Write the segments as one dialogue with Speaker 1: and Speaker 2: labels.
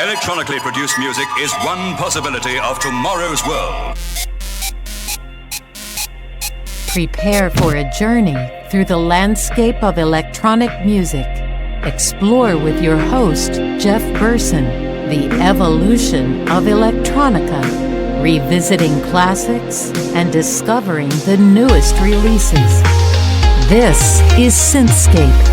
Speaker 1: Electronically produced music is one possibility of tomorrow's world.
Speaker 2: Prepare for a journey through the landscape of electronic music. Explore with your host, Jeff Burson, the evolution of electronica, revisiting classics and discovering the newest releases. This is SYNTHscape.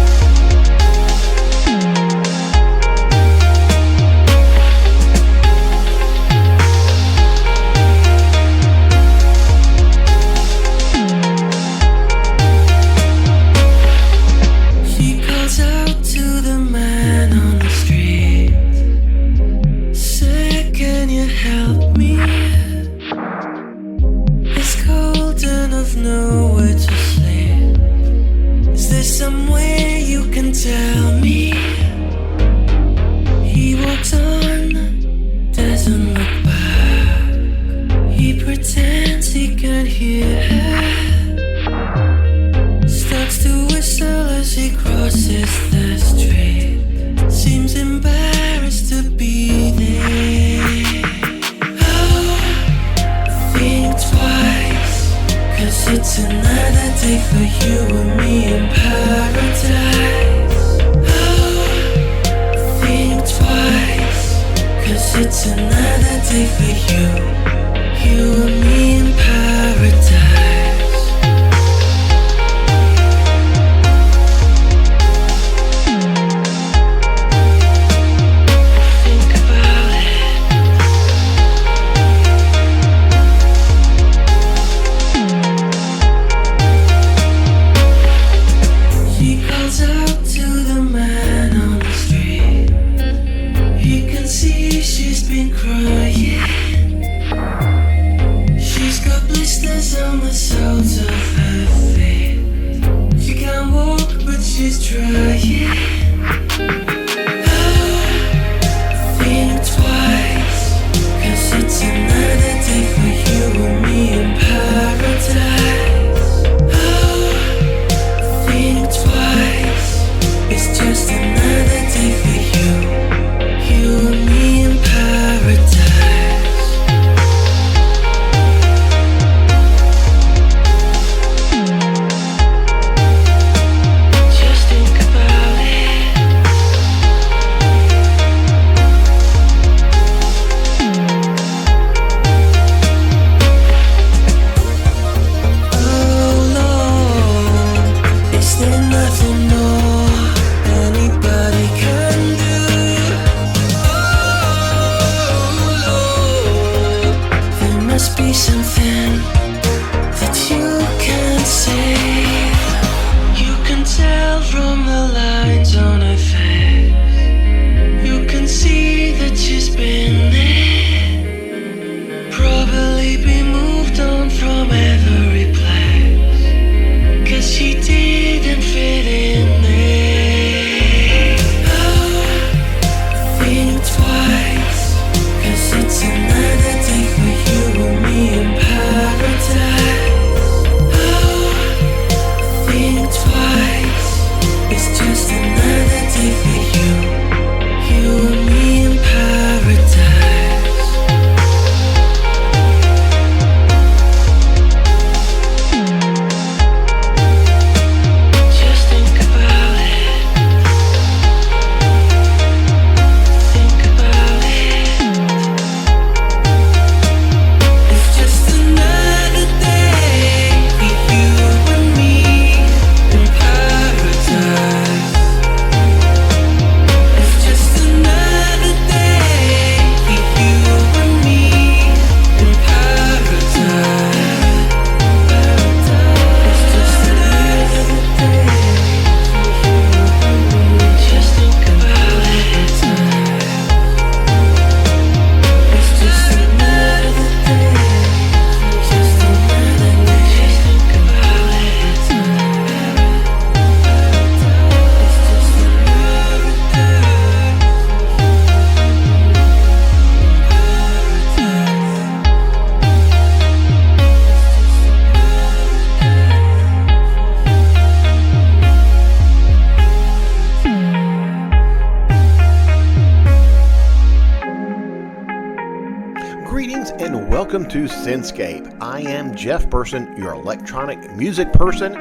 Speaker 3: and welcome to SYNTHscape. I am Jeff Burson, your electronic music person.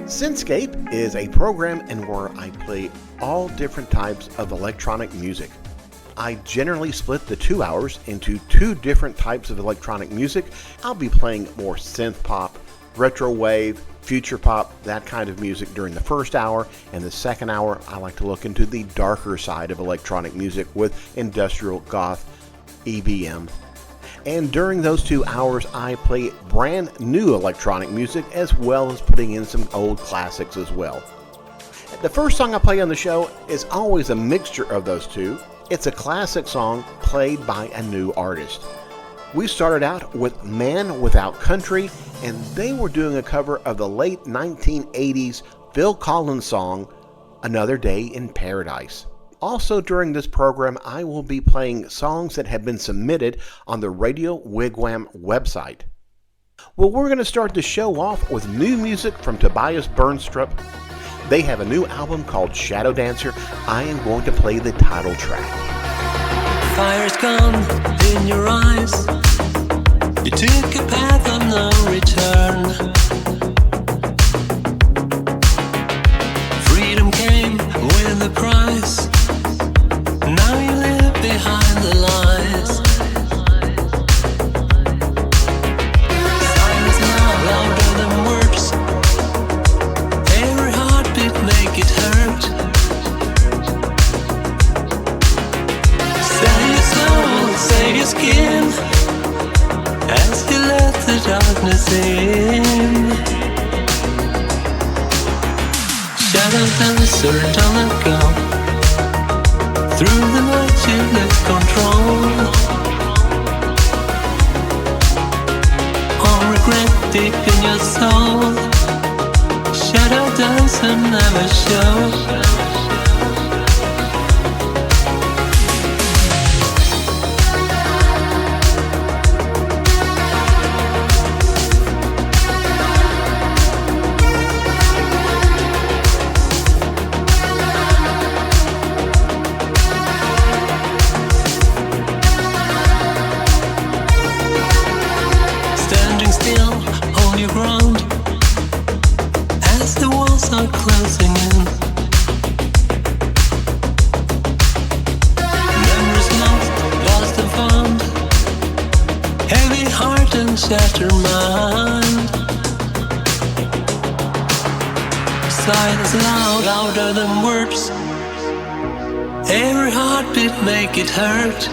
Speaker 3: SYNTHscape is a program and where I play all different types of electronic music. I generally split the 2 hours into two different types of electronic music. I'll be playing more synth pop, retro wave, future pop, that kind of music during the first hour, and the second hour I like to look into the darker side of electronic music with industrial, goth, EBM. And during those 2 hours, I play brand new electronic music as well as putting in some old classics as well. The first song I play on the show is always a mixture of those two. It's a classic song played by a new artist. We started out with Man Without Country, and they were doing a cover of the late 1980s Phil Collins song, Another Day in Paradise. Also during this program, I will be playing songs that have been submitted on the Radio Wigwam website. Well, we're going to start the show off with new music from Tobias Bernstrup. They have a new album called Shadow Dancer. I am going to play the title track.
Speaker 4: Fire's gone in your eyes. You took a path of no return. Freedom came with a price. Now you live behind the lies. Silence now louder than words. Every heartbeat make it hurt. Sell your soul, save your skin, as you let the darkness in. Shadow dancer, don't let go. Through the night you lose control. All regret deep in your soul. Shadow dancer never shows. Closing in. Memories lost and found. Heavy heart and shattered mind. Silence loud, louder than words. Every heartbeat make it hurt.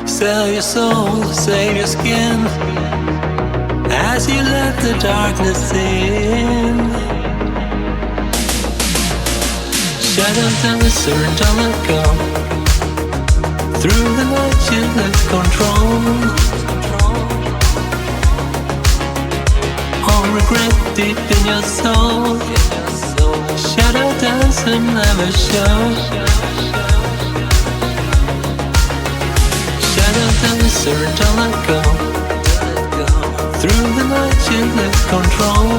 Speaker 4: Sell your soul, save your skin, as you let the darkness in. Shadow dancer, don't let go. Through the night you lose control. All regret deep in your soul. Shadow dancer never shows. Shadow dancer, don't let go. Through the night you lose control.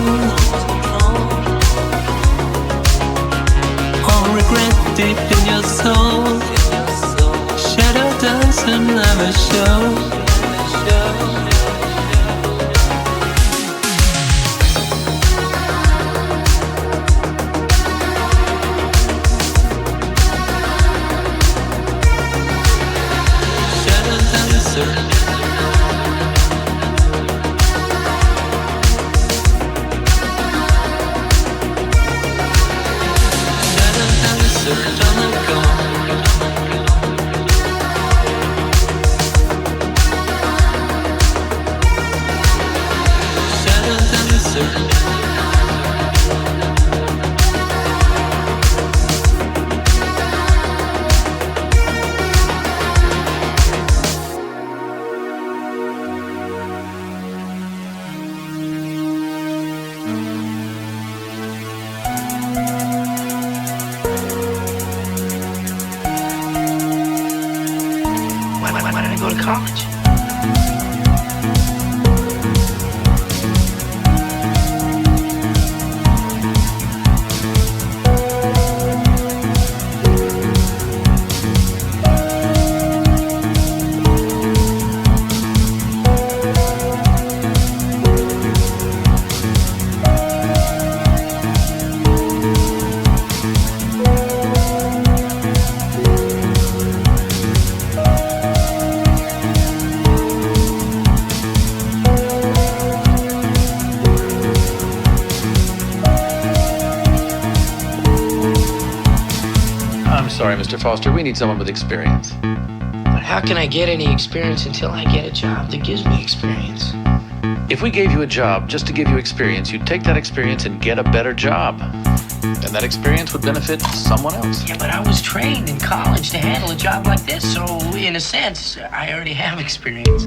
Speaker 4: All regret deep in your soul. Shadow dancer never shows. Shadow dancer. Don't let go. Shadow dancer.
Speaker 5: Why did I go to college? sorry, Mr. Foster. We need someone with experience.
Speaker 6: But how can I get any experience until I get a job that gives me experience?
Speaker 5: If we gave you a job just to give you experience, you'd take that experience and get a better job. And that experience would benefit someone else.
Speaker 6: Yeah, but I was trained in college to handle a job like this, so in a sense, I already have experience.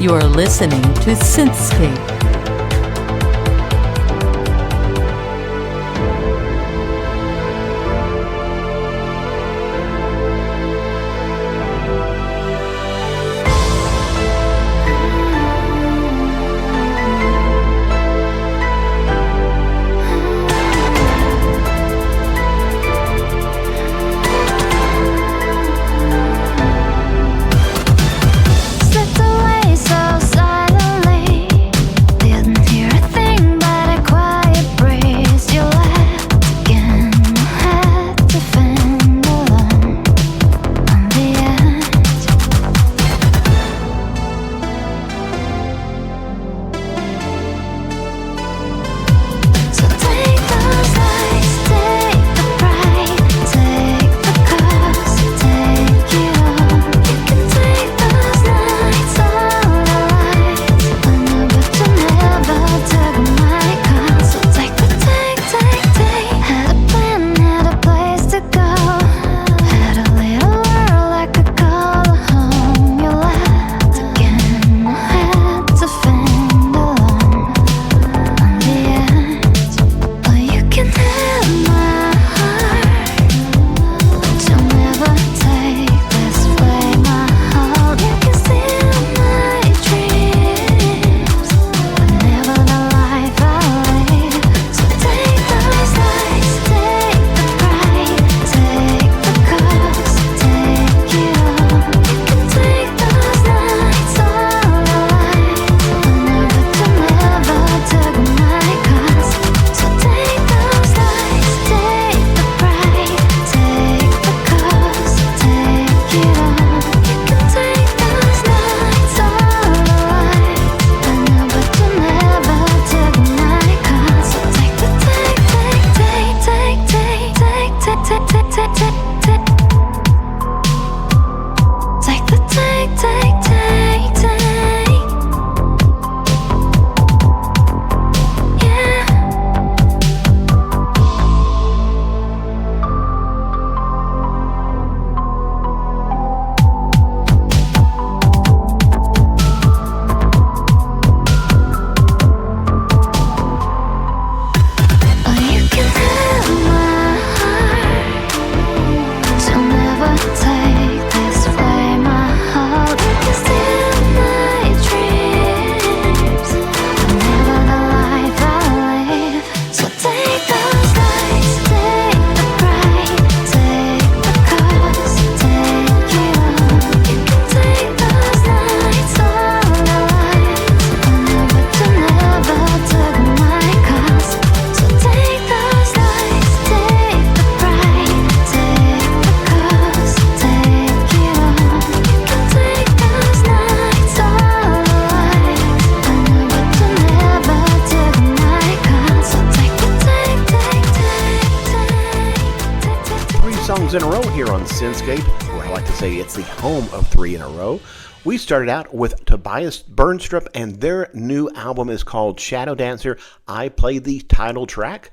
Speaker 2: You're listening to SYNTHscape.
Speaker 3: In a row here on SYNTHscape, where I like to say it's the home of 3 in a row. We started out with Tobias Bernstrup, and their new album is called Shadow Dancer. I played the title track.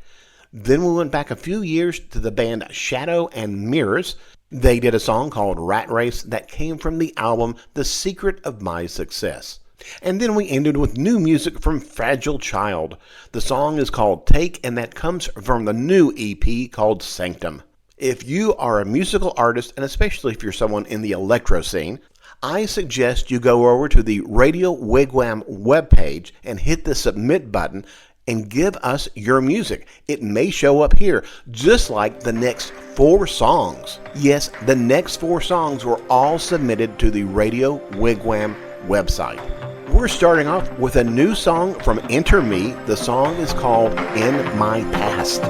Speaker 3: Then we went back a few years to the band Shadow and Mirrors. They did a song called Rat Race that came from the album The Secret of My Success. And then we ended with new music from Fragile Child. The song is called Take, and that comes from the new EP called Sanctum. If you are a musical artist, and especially if you're someone in the electro scene, I suggest you go over to the Radio Wigwam webpage and hit the submit button and give us your music. It may show up here, just like the next 4 songs. Yes, the next 4 songs were all submitted to the Radio Wigwam website. We're starting off with a new song from Enter Me. The song is called In My Past.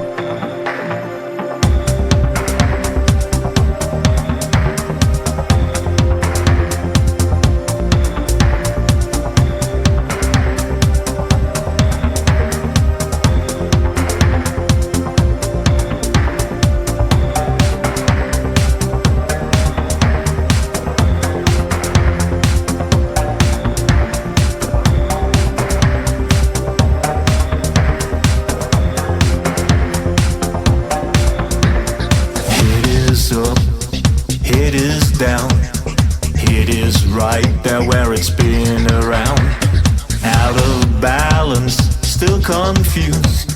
Speaker 4: Down, it is right there where it's been around. Out of balance, still confused,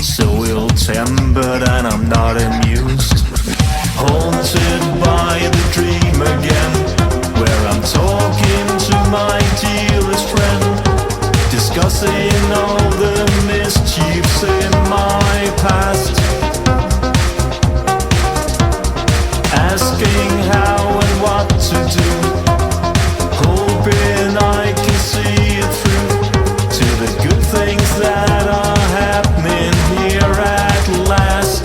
Speaker 4: so ill-tempered and I'm not amused. Haunted by the dream again, where I'm talking to my dearest friend, discussing all the mischiefs in my past, asking how and what to do, hoping I can see it through to the good things that are happening here at last.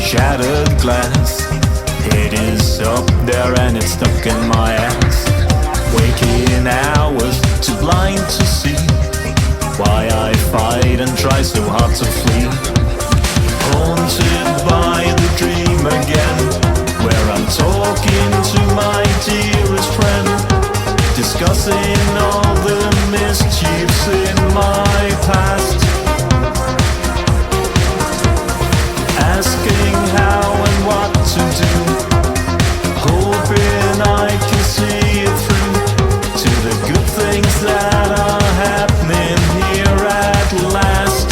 Speaker 4: Shattered glass, it is up there and it's stuck in my ass. Waking hours too blind to see why I fight and try so hard to flee. Haunted by the dream again, where I'm talking to my dearest friend, discussing all the mischiefs in my past, asking how and what to do, hoping I can see it through to the good things that are happening here at last.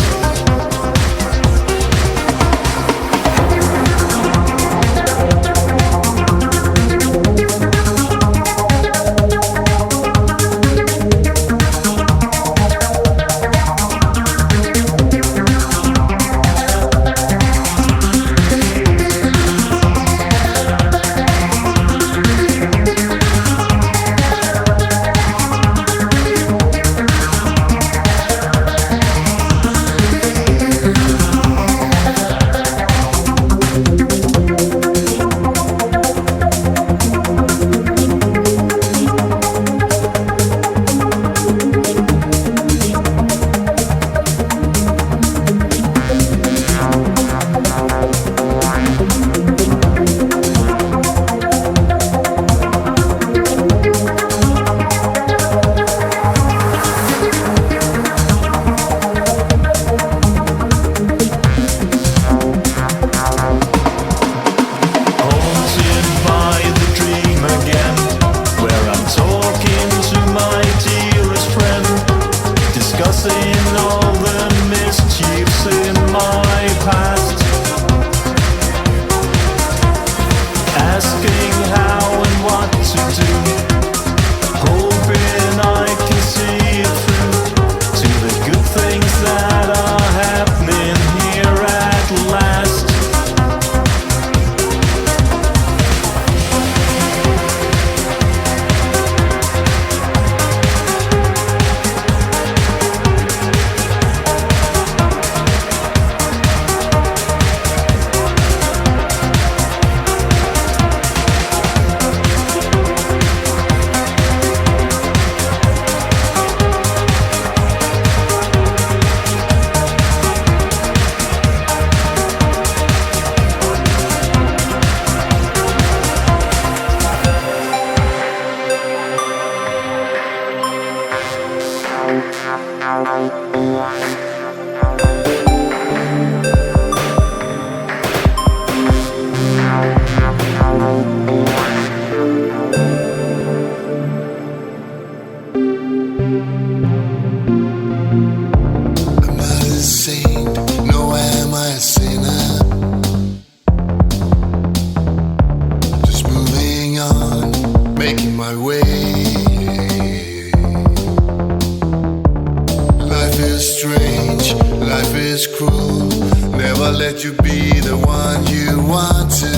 Speaker 7: is cruel. Never let you be the one you want to.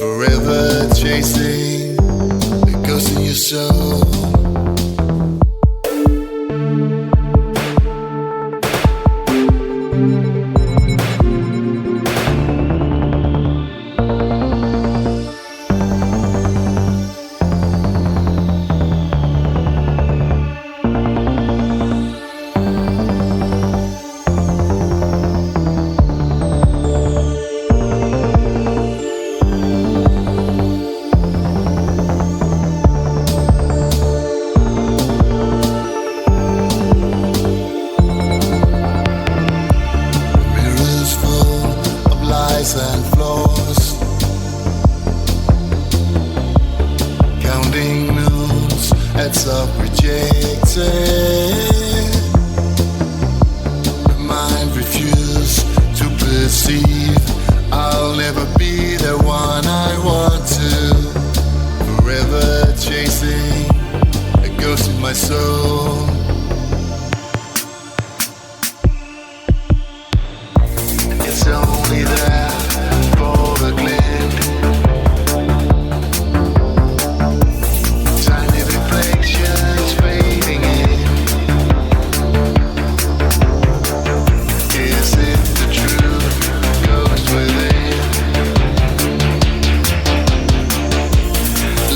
Speaker 7: Forever chasing the ghost in your soul. And flaws, counting moons, heads up rejected. My mind refused to perceive. I'll never be the one I want to. Forever chasing a ghost in my soul. It's only there for a glint. Tiny reflections fading in. Is it the truth? Ghost within.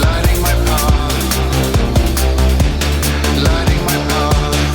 Speaker 7: Lighting my path. Lighting my path.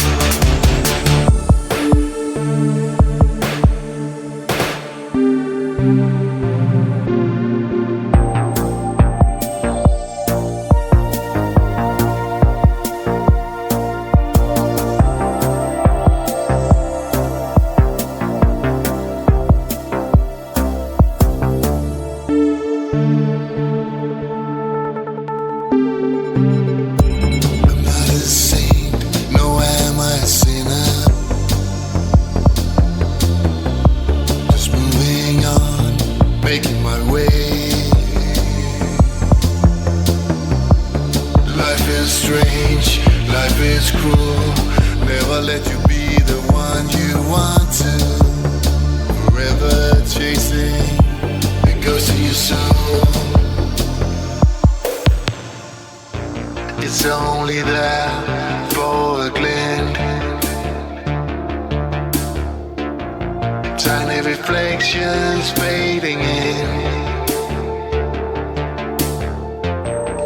Speaker 7: I'm not a saint, nor am I a sinner. Just moving on, making my way. Life is strange, life is cruel. Never let you be the one you want to. Forever chasing the ghost in your soul. It's only there for a glint. Tiny reflections fading in.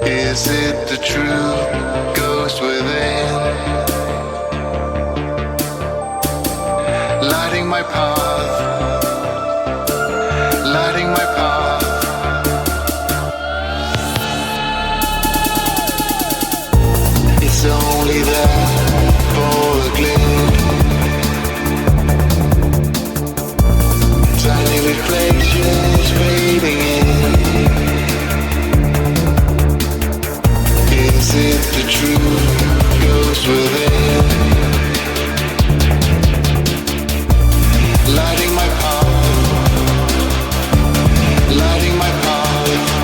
Speaker 7: Is it the true ghost within? Lighting my path. Lighting my path. It's only there for a glint. Tiny reflections fading in. Is it the truth ghost within? Lighting my path. Lighting my path.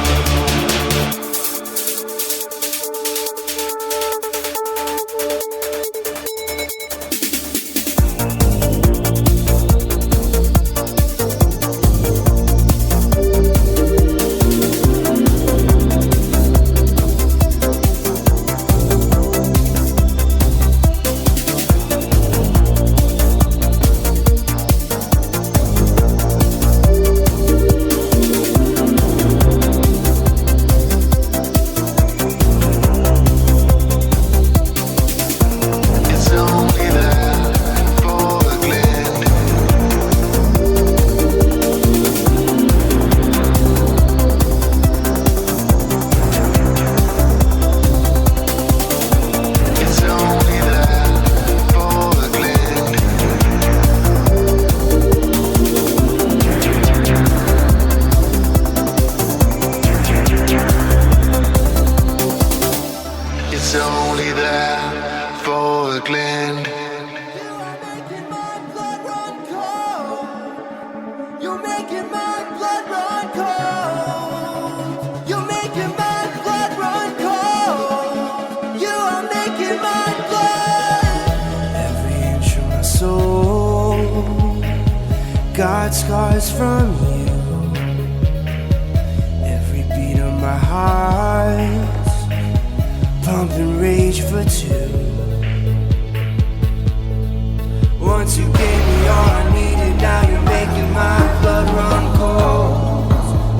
Speaker 7: It's only there for a glint.
Speaker 8: got scars from you. Every beat of my heart's pumping rage for two. Once you gave me all I needed, now you're making my blood run cold.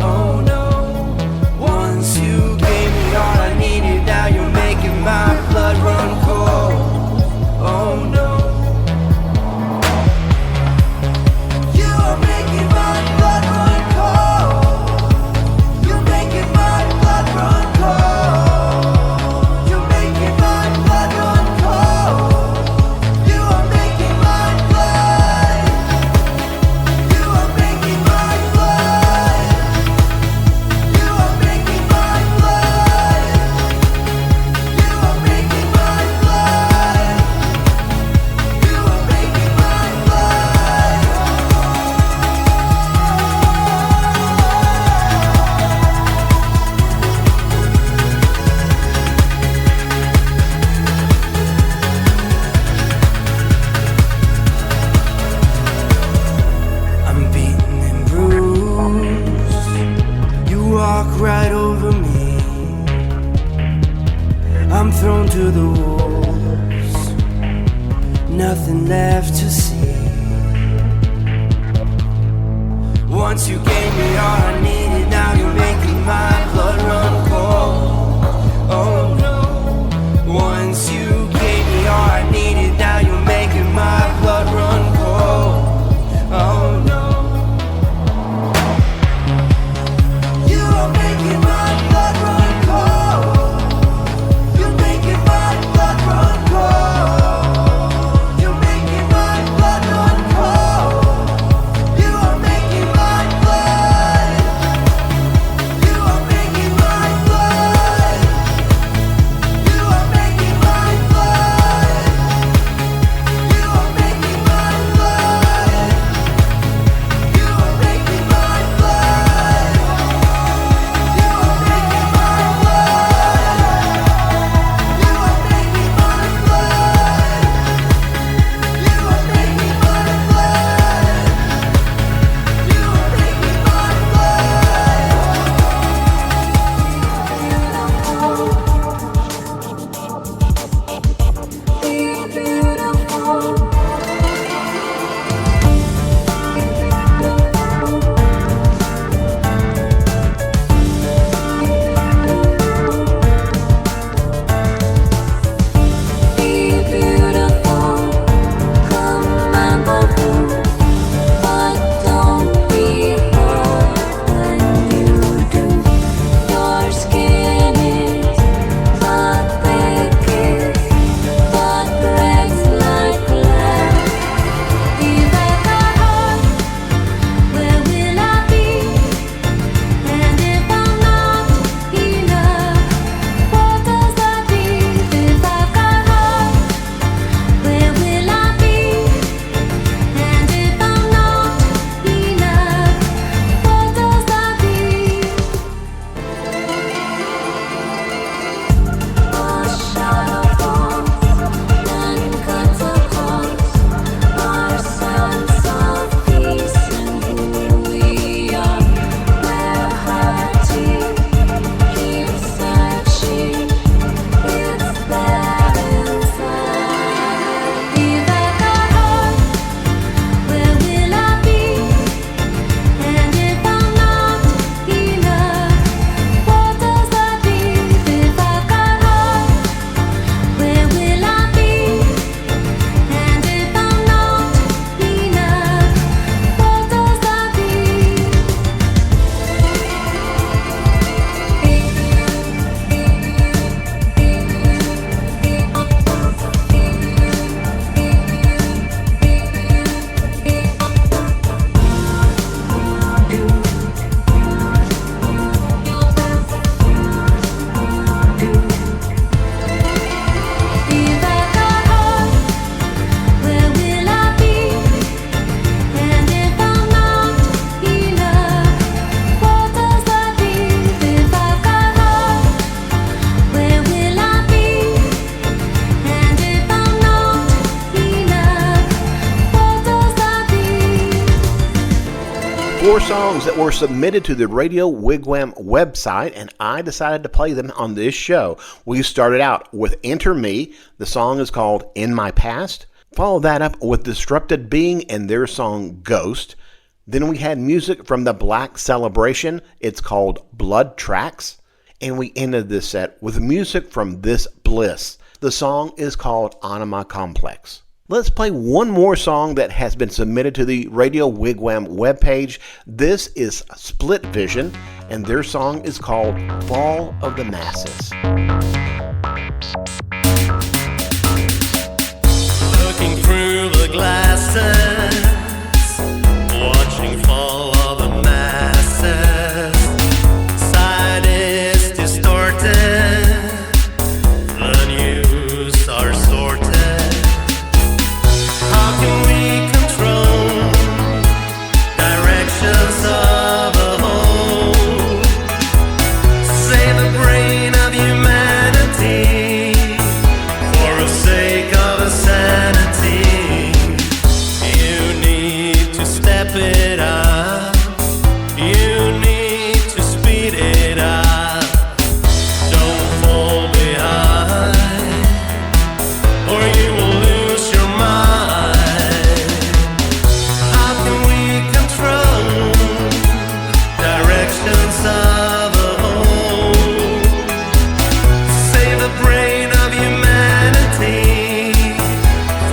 Speaker 8: Oh no. Once you gave me all I needed, now you're making my blood run cold. Oh no. You are making my blood run cold. You're making my blood run cold. You're making my blood run cold. You are making my blood. You are making my blood. You are making my blood. You are making my blood. You are making my blood. I'm beaten and bruised. You walk right over me. I'm thrown to the wolves. Nothing left to see. Once you gave me all I needed, now you're making my blood run cold. Oh no. Once you gave me all I needed, now you're making my blood run cold. Oh no. You are making my blood run cold. You're making my blood run cold. You're making my blood run cold. You are making my blood. You are making my
Speaker 3: 4 songs that were submitted to the Radio Wigwam website, and I decided to play them on this show. We started out with Enter Me. The song is called In My Past. Follow that up with Disrupted Being and their song Ghost. Then we had music from the Black Celebration. It's called Blood Tracks. And we ended this set with music from This Bliss. The song is called Anima Complex. Let's play one more song that has been submitted to the Radio Wigwam webpage. This is Split Vision, and their song is called Fall of the Masses.
Speaker 9: Looking through the glasses, watching fall of the masses. Sight is distorted, the news are sorted. How can we control directions of a whole? Save the brain of humanity for the sake of a sanity. You need to step it up. You need to speed it up. Don't fall behind, or you will lose your mind. How can we control directions of a whole? Save the brain of humanity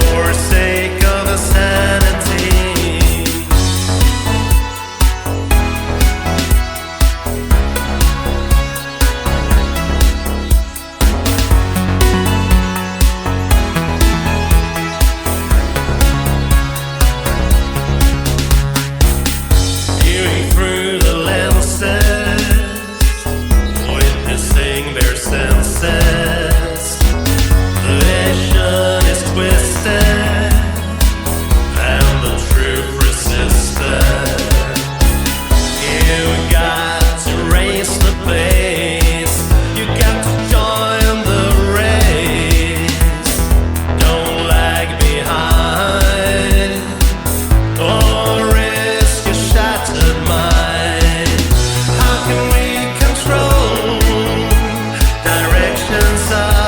Speaker 9: for sake of a sanity. Viewing through the lenses, witnessing their senses. The vision is twisted, and the truth resisted. You got to raise the pace. You got to join the race. Don't lag behind, or risk a shattered mind. How can we control directions of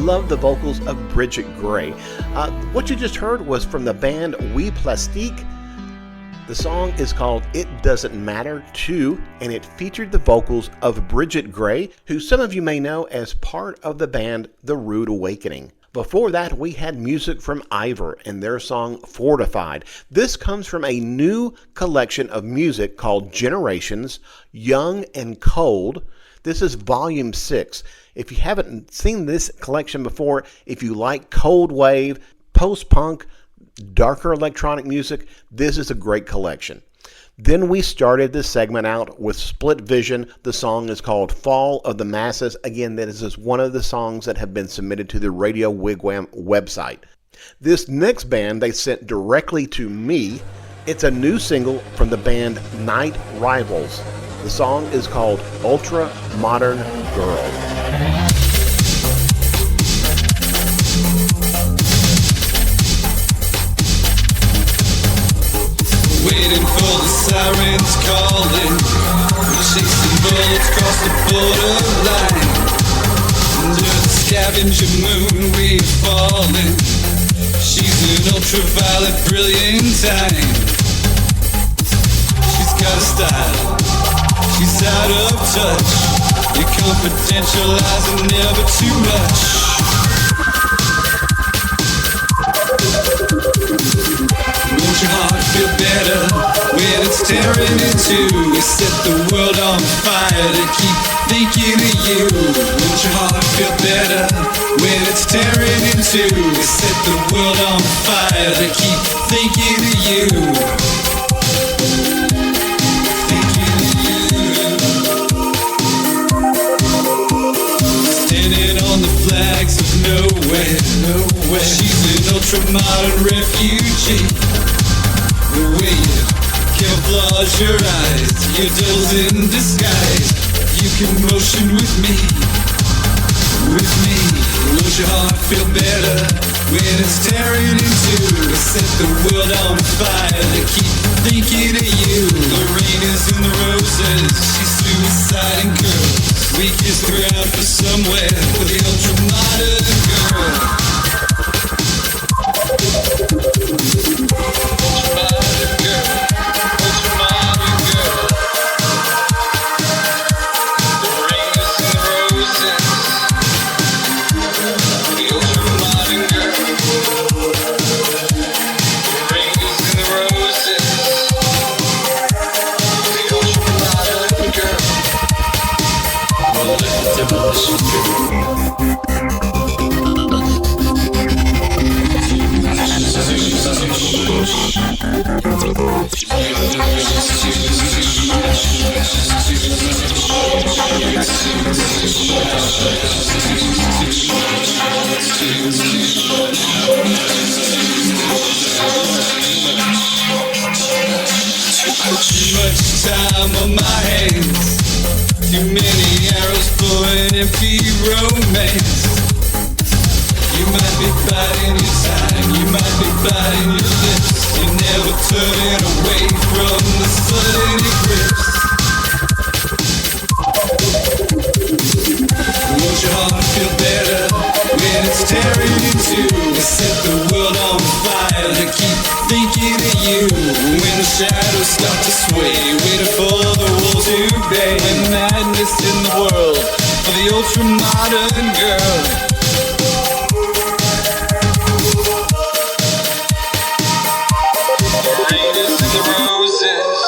Speaker 3: Love the vocals of Bridget Gray. What you just heard was from the band Plastique. The song is called It Doesn't Matter 2, and it featured the vocals of Bridget Gray, who some of you may know as part of the band The Rude Awakening. Before that, we had music from Ivor and their song Fortified. This comes from a new collection of music called Generations, Young and Cold. This is volume 6. If you haven't seen this collection before, if you like cold wave, post-punk, darker electronic music, this is a great collection. Then we started this segment out with Split Vision. The song is called Fall of the Masses. Again, this is one of the songs that have been submitted to the Radio Wigwam website. This next band they sent directly to me. It's a new single from the band Night Rivals. The song is called Ultra Modern Girl.
Speaker 10: Waiting for the sirens calling, chasing bullets across the borderline. Under the scavenger moon we're falling. She's an ultraviolet brilliantine. She's got a style, she's out of touch. Your confidential lies are never too much. Won't your heart feel better when it's tearing in two? We set the world on fire to keep thinking of you. Won't your heart feel better when it's tearing in two? We set the world on fire to keep thinking of you. On the flags of nowhere. She's an ultra-modern refugee. The way you camouflage your eyes, your devil's in disguise. You can motion with me. Won't your heart feel better when it's tearing in two? Set the world on fire to keep thinking of you. The rain is in the roses, she's suiciding girls. We kiss the ground for somewhere for the ultra-modern girl. Ultra-modern girl, ultra-modern girl. The rain is in the roses. The ultra-modern girl. The rain is in the roses. The ultra-modern girl. Too much time on my hands. Too many arrows for an empty romance. You might be biting your time, you might be biting your lips. You're never turning away from the sudden eclipse. Won't your heart feel better when it's tearing in two? We set the world on fire to keep thinking of you. When the shadows start to sway, waiting for the wolves to bay. And madness in the world for the ultra-modern girl. The rain is in the roses.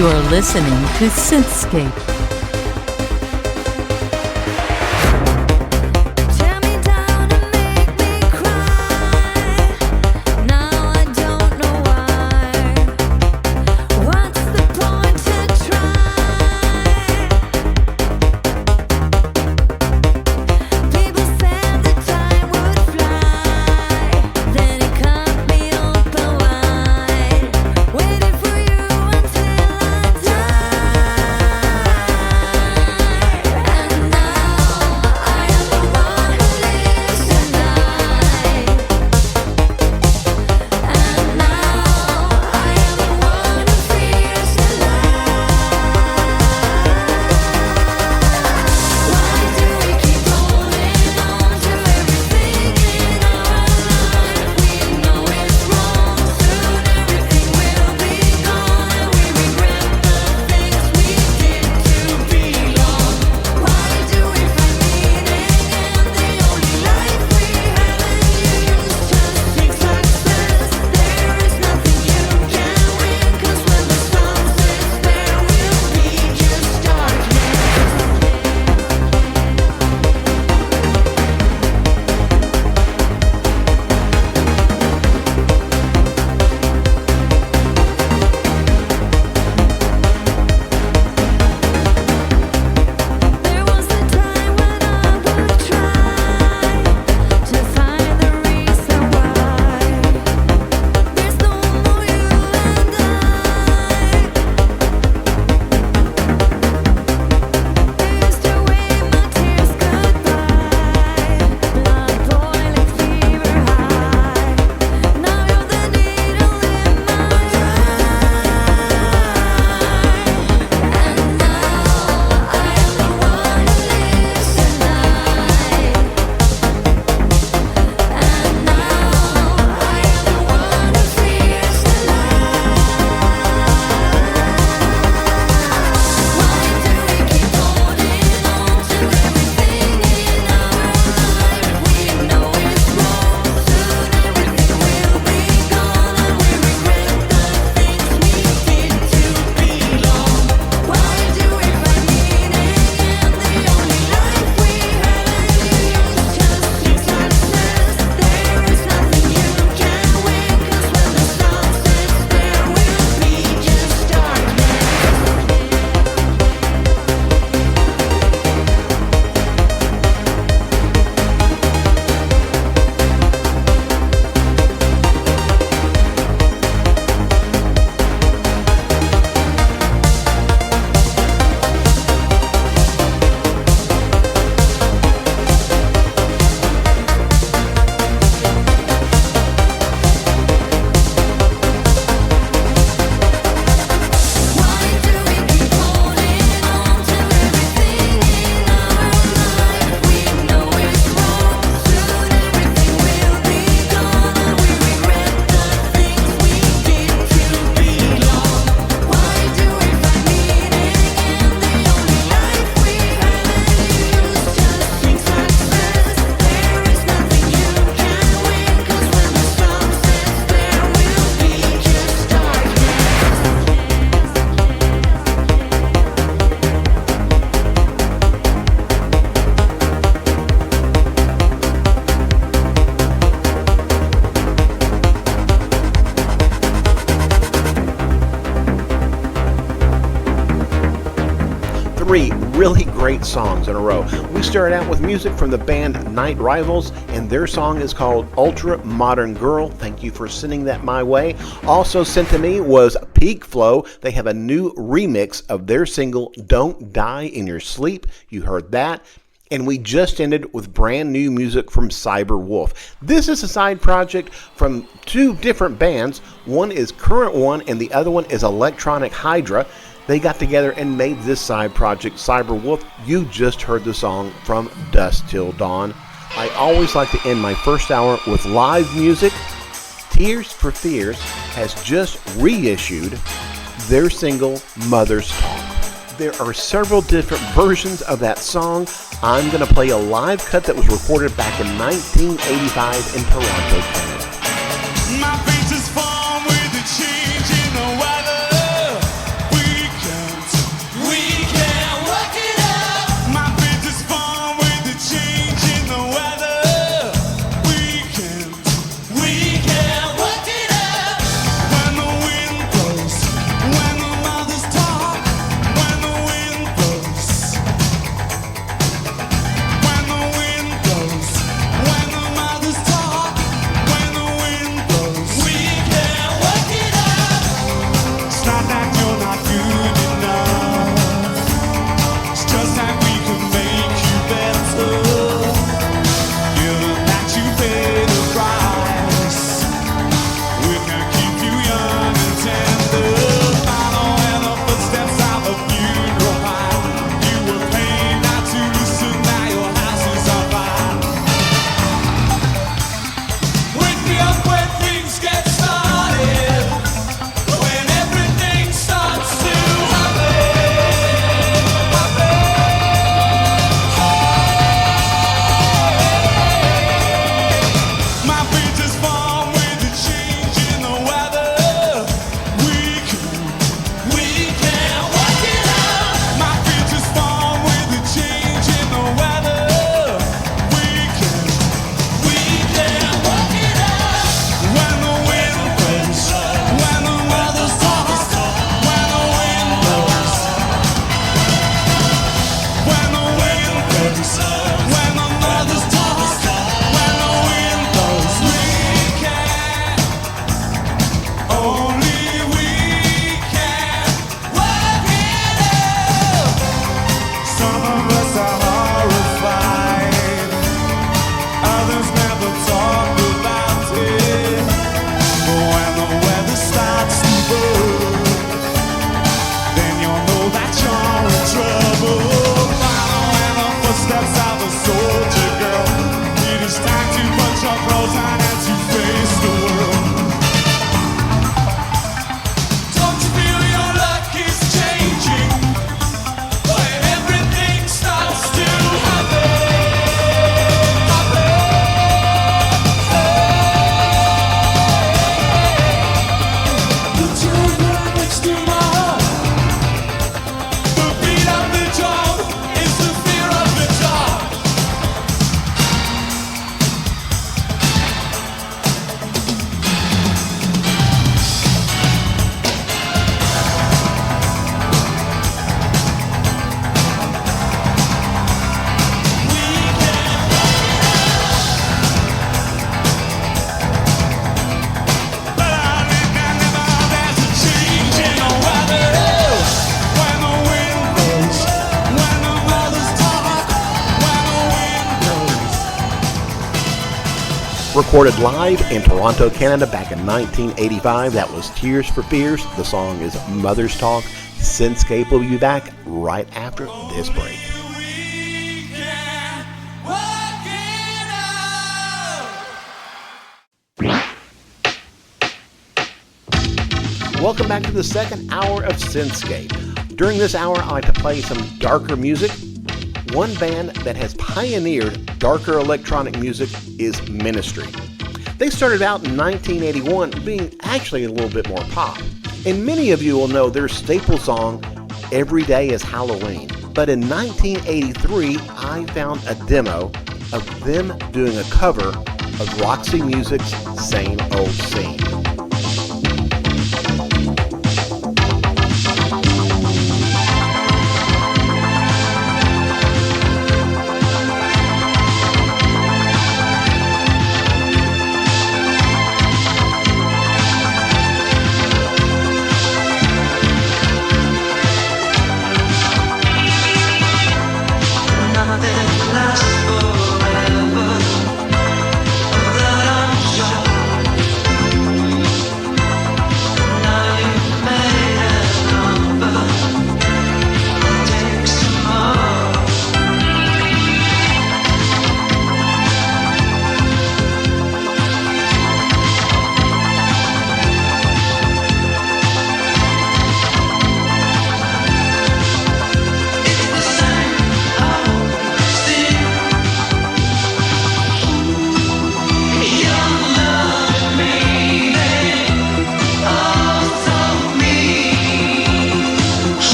Speaker 2: You're listening to SYNTHscape.
Speaker 3: Three really great songs in a row. We started out with music from the band Night Rivals, and their song is called Ultra Modern Girl. Thank you for sending that my way. Also sent to me was Peak Flow. They have a new remix of their single Don't Die in Your Sleep. You heard that. And we just ended with brand new music from Cyber Wolf. This is a side project from two different bands. One is Current One and the other one is Electronic Hydra. They got together and made this side project, Cyber Wolf. You just heard the song From Dusk Till Dawn. I always like to end my first hour with live music. Tears for Fears has just reissued their single Mother's Talk. There are several different versions of that song. I'm going to play a live cut that was recorded back in 1985 in Toronto, Canada.
Speaker 10: My face is formed with a change in the weather. We
Speaker 3: Recorded live in Toronto, Canada back in 1985. That was Tears for Fears. The song is Mother's Talk. SYNTHscape will be back right after this break. Welcome back to the second hour of SYNTHscape. During this hour, I like to play some darker music. One band that has pioneered darker electronic music is Ministry. They started out in 1981 being actually a little bit more pop. And many of you will know their staple song, Every Day is Halloween. But in 1983, I found a demo of them doing a cover of Roxy Music's Same Old Scene.
Speaker 8: Forever, that I'm sure.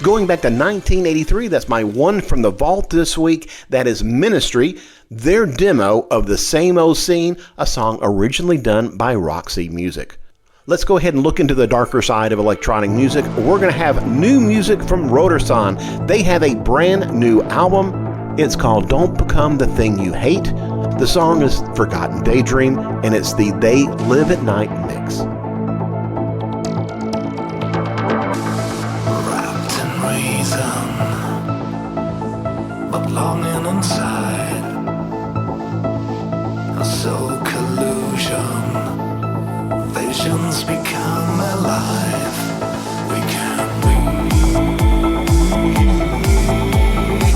Speaker 3: Going back to 1983, that's my one from the vault this week. That is Ministry, their demo of The Same Old Scene, a song originally done by Roxy Music. Let's go ahead and look into the darker side of electronic music. We're going to have new music from Rotersand. They have a brand new album. It's called Don't Become the Thing You Hate. The song is Forgotten Daydream, and it's the They Live at Night mix.
Speaker 4: Wrapped in reason, but longing inside, a soul collusion. Visions become alive. We can be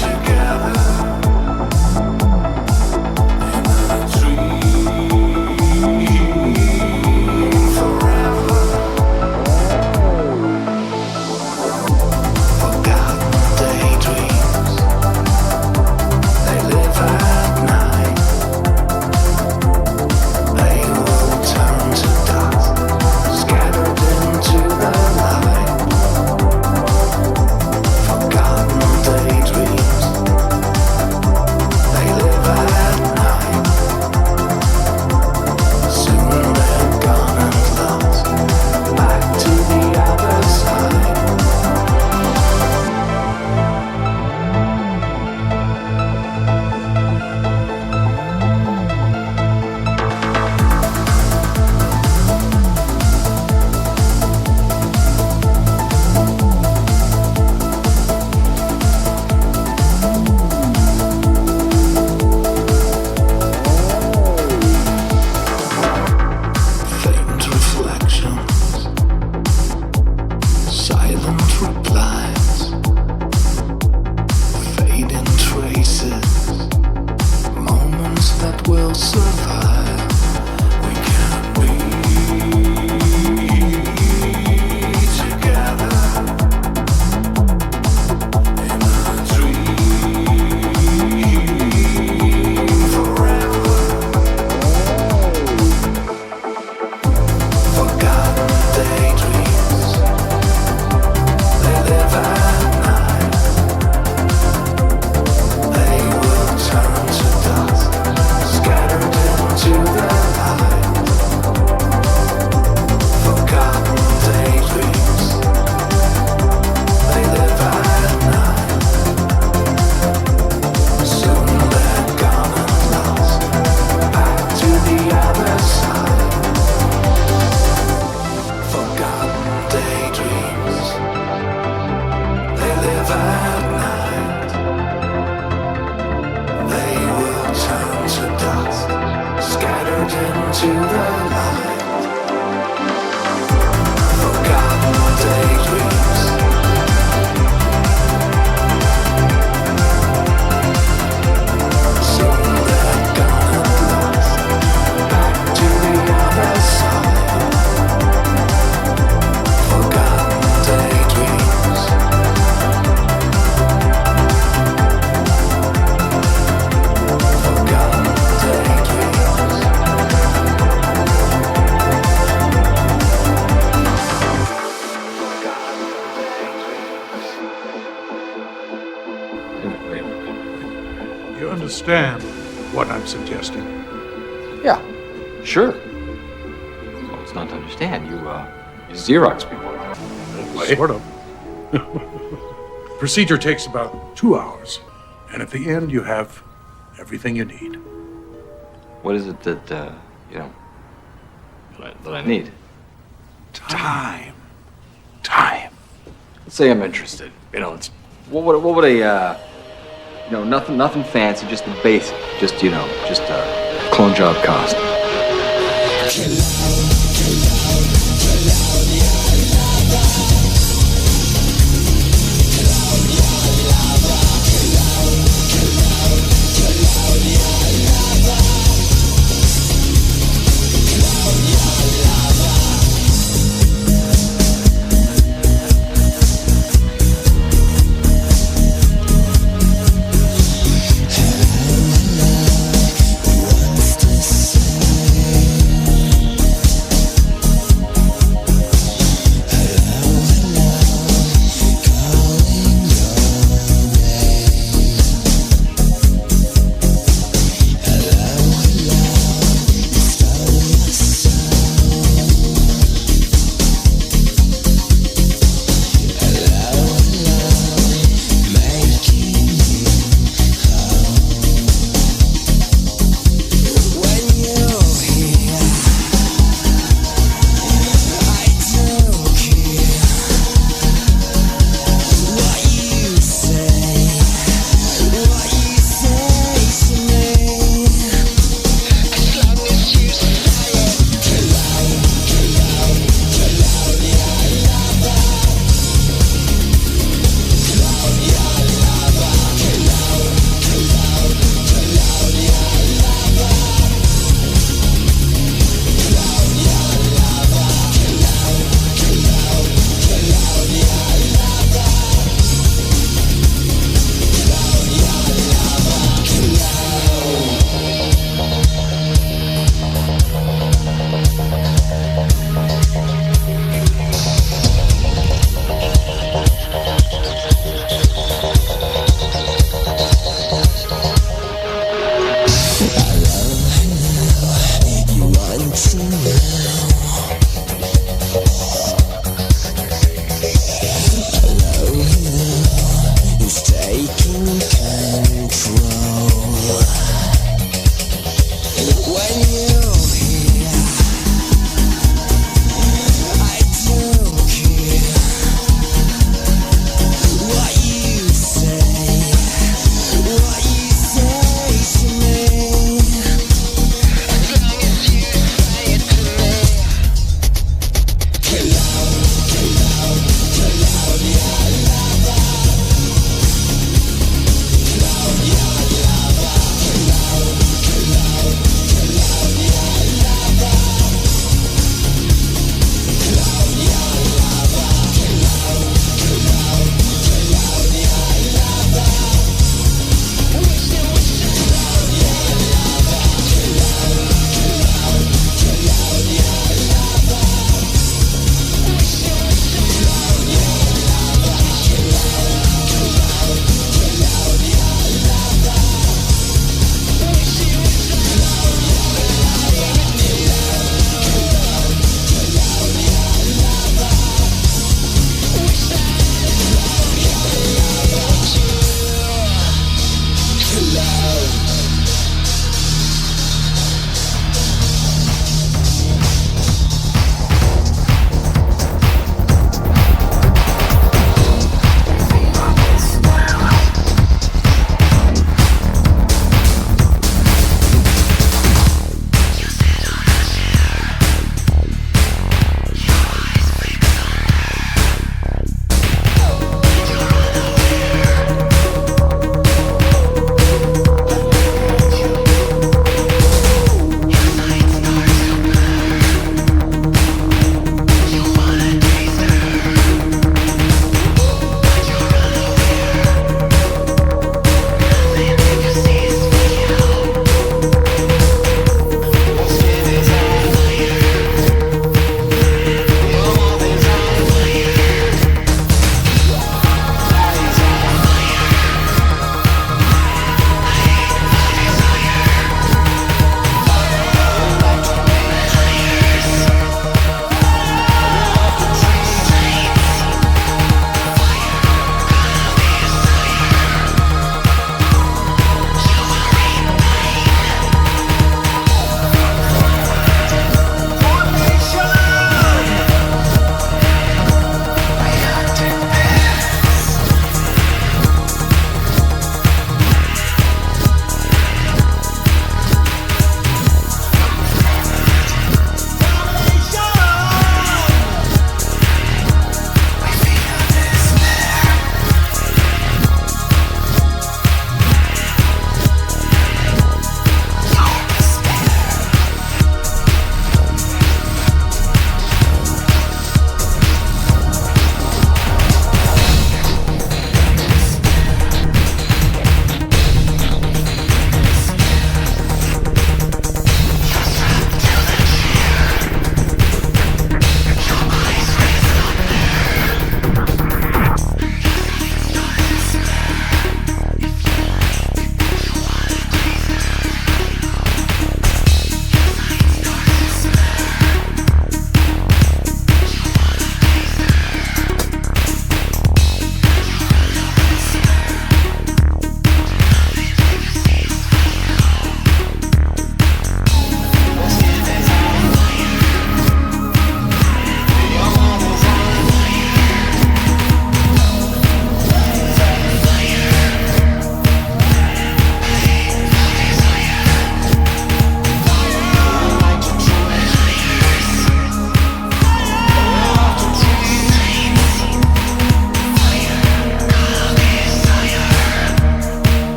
Speaker 4: together in a dream forever. Forgotten daydreams, they live at night. They will turn to dust, scattered into the light. Forgotten daydreams, they live at night. Soon they're gone and lost, back to the other side. Faint reflections, silent replies, fading traces, moments that will survive. We can be together in a dream forever. Forgotten daydreams, they live at night. They will turn to dust, scattered into the light. Forgotten daydreams, they live at night. Soon they're gone and lost, back to the other side. Forgotten daydreams, they live at night. They will turn to dust, scattered into the light. Forgotten daydreams, soon they're gone and lost, back to the other side. Forgotten daydreams, forgotten daydreams.
Speaker 11: You understand what I'm suggesting?
Speaker 12: Yeah, sure. Well, it's not to understand. You Xerox people.
Speaker 11: Sort of. Procedure takes about 2 hours, and at the end you have everything you need.
Speaker 12: What is it that, that I need?
Speaker 11: Time.
Speaker 12: Let's say I'm interested. It's what would a nothing fancy, just the basic, just a clone job cost.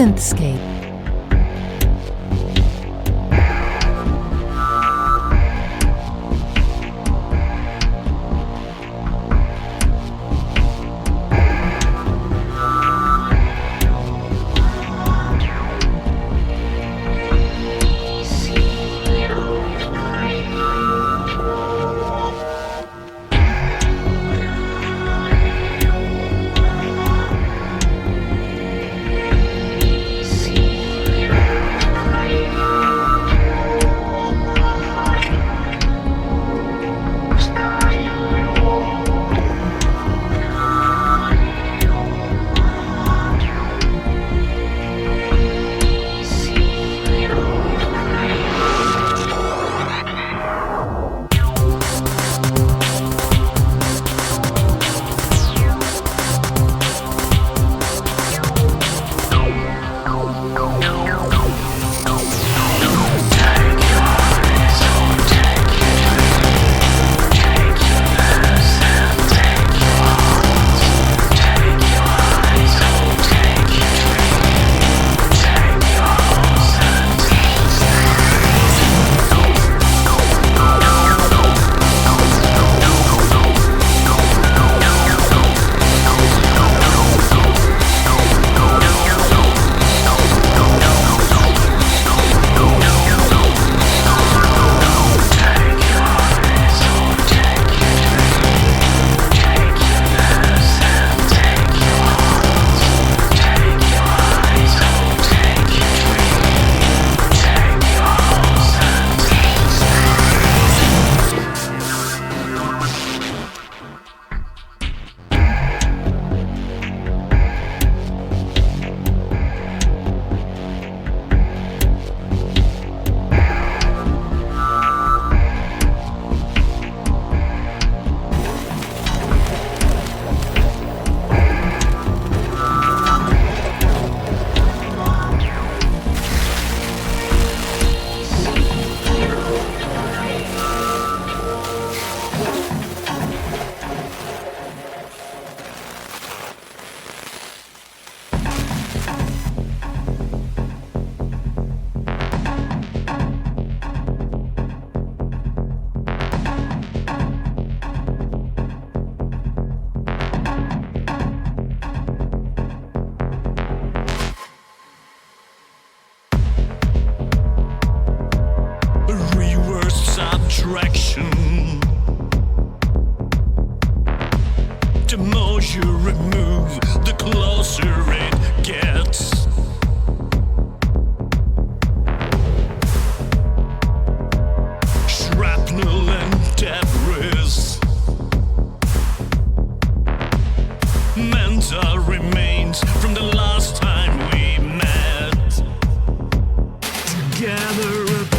Speaker 2: SYNTHscape.
Speaker 4: Together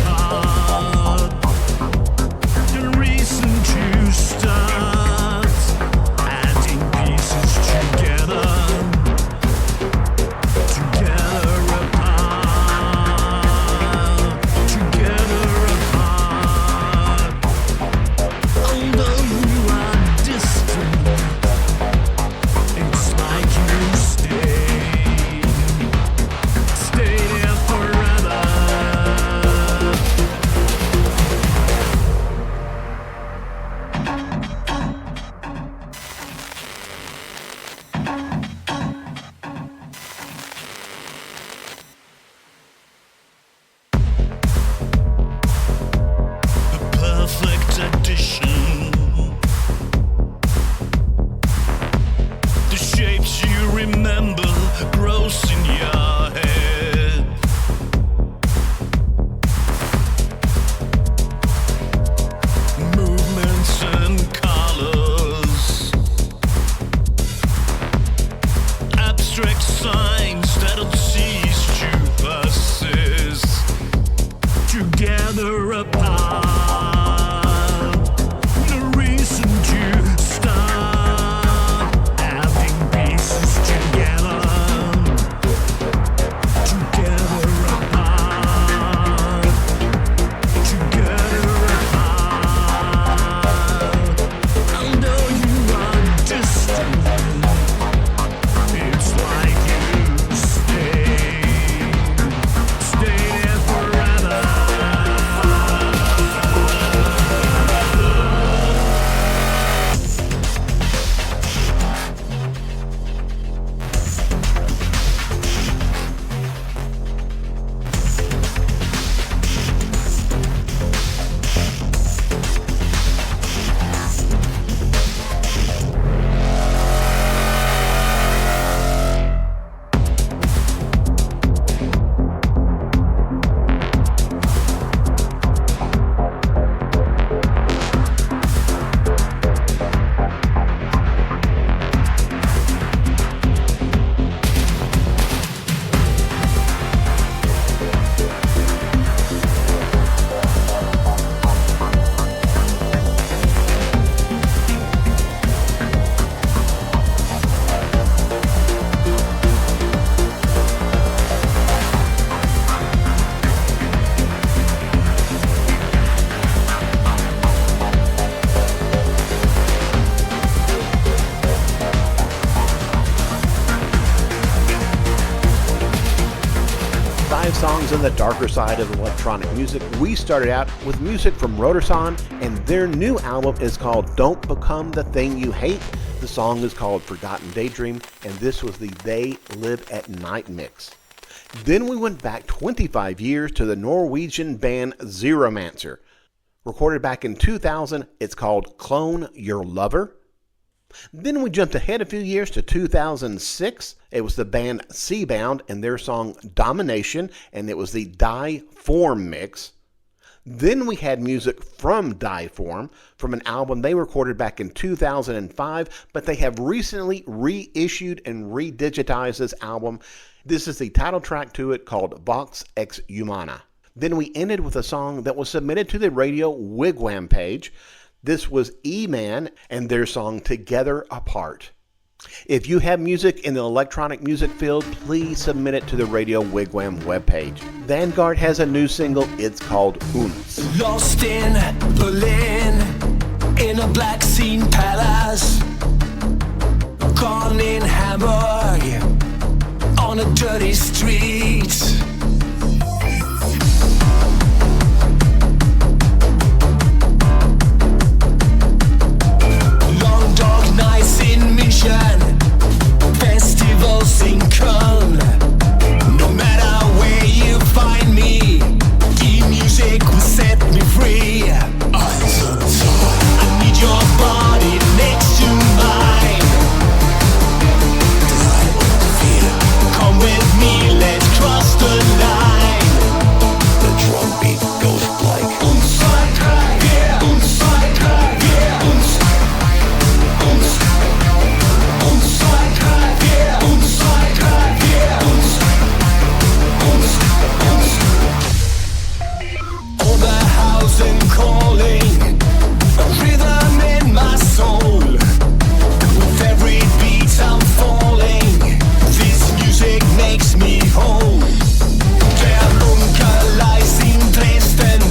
Speaker 3: is on the darker side of electronic music. We started out with music from Rotersand, and their new album is called Don't Become the Thing You Hate. The song is called Forgotten Daydream, and this was the They Live at Night mix. Then we went back 25 years to the Norwegian band Zeromancer. Recorded back in 2000, it's called Clone Your Lover. Then we jumped ahead a few years to 2006. It was the band Seabound and their song Domination, and it was the Die Form mix. Then we had music from Die Form from an album they recorded back in 2005, but they have recently reissued and redigitized this album. This is the title track to it called Vox Ex Humana. Then we ended with a song that was submitted to the radio Wigwam page. This was E-Man and their song Together Apart. If you have music in the electronic music field, please submit it to the radio Wigwam webpage. Vanguard has a new single. It's called Uns.
Speaker 9: Lost in Berlin, in a black scene palace. Gone in Hamburg, on a dirty street. Long dark nights in München, festivals in Köln. No matter where you find me, the music will set me free. I need your body next to mine. Come with me, let's cross the line. The drum beat goes like uns, zwei, drei, vier, uns, zwei, drei, vier, uns, uns, uns, zwei, drei, vier, uns, zwei, drei, vier, uns, uns, uns. Oberhausen calling, a rhythm in my soul. With every beat I'm falling, this music makes me whole. Der Bunkerleis in Dresden,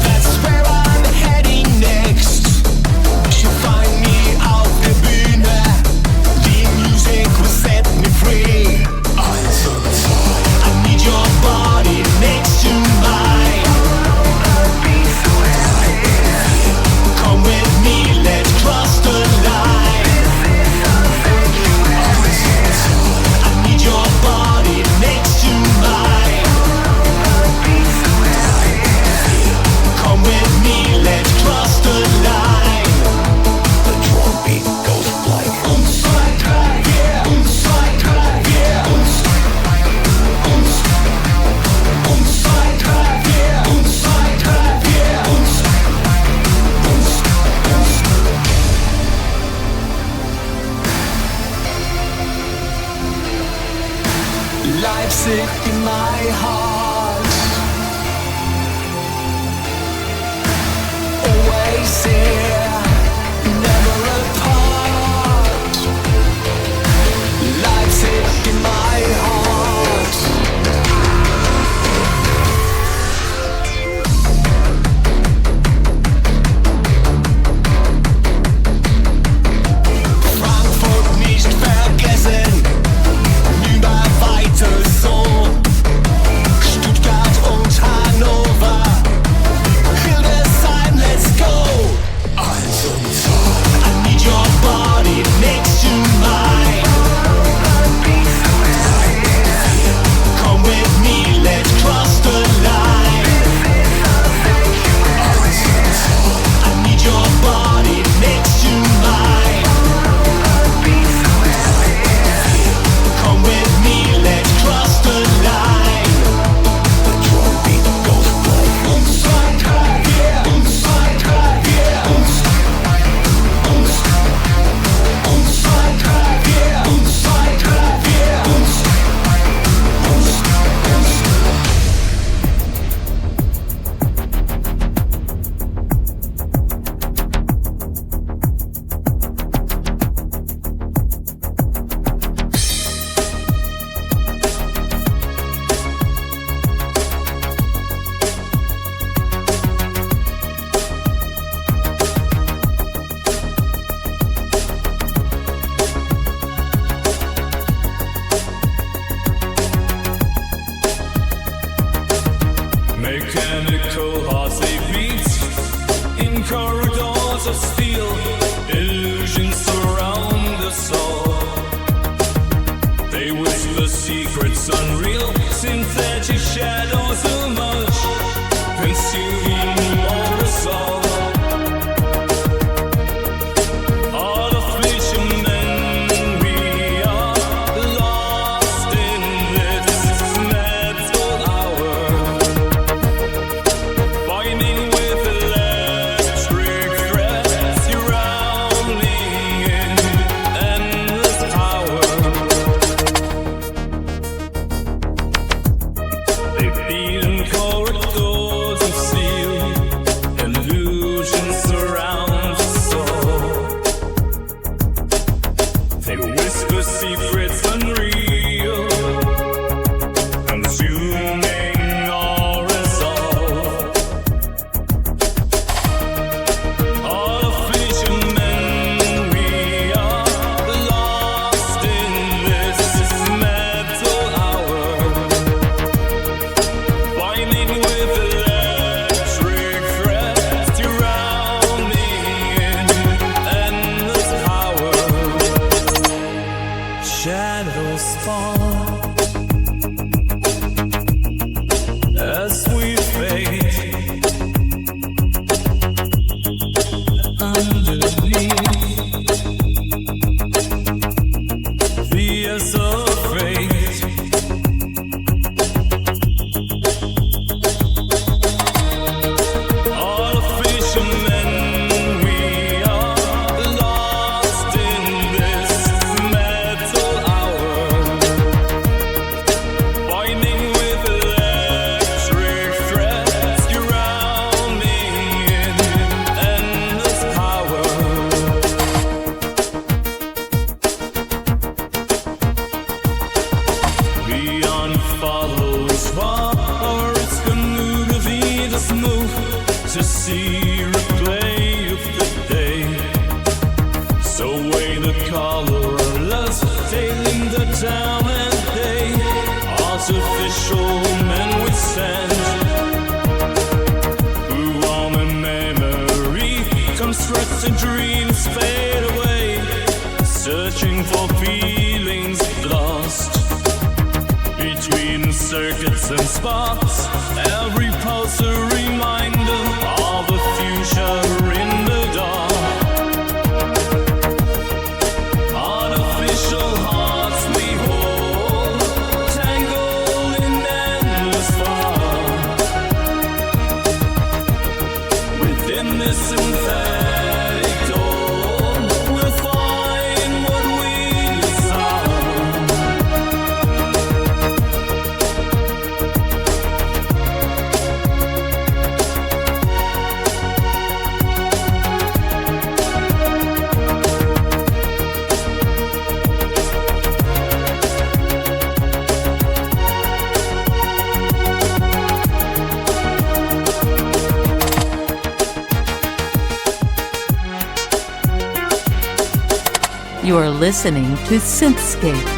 Speaker 9: that's where I'm heading next. You find me auf der Bühne, the music will set me free. I need your body next to mine. Come with me, let's cross the line. I need your body next to mine. Come with me, let's cross the line. The drum beat goes like uns, zwei, drei, vier, uns, zwei, drei, vier, uns, uns, uns, zwei, drei, vier, uns, zwei, drei, vier, uns, uns, uns. Leipzig in my heart, always here, never apart. Leipzig in my heart. Frankfurt nicht vergessen, nimmer weiter so.
Speaker 4: They whisper secrets unreal, consuming all resolve. All of fishermen, we are lost in this metal hour, winding with electric threads surrounding in endless power. Shadows fall as we fade underneath the abyss of fate. All of fishermen, we are lost in this metal hour, winding with electric threads surrounding in endless power. Beyond follows far, it's canoe to lead us move to see replay of the day. So weigh the colorless, tailing the town and day. Artificial men we send, who on a memory constructed dreams fade away, searching for feelings lost between circuits and sparks. Every pulse a reminder of the future in the dark. Artificial hearts we hold, tangled in endless fire. Within this synthetic dawn, we'll find what we desire.
Speaker 2: You're listening to SYNTHscape.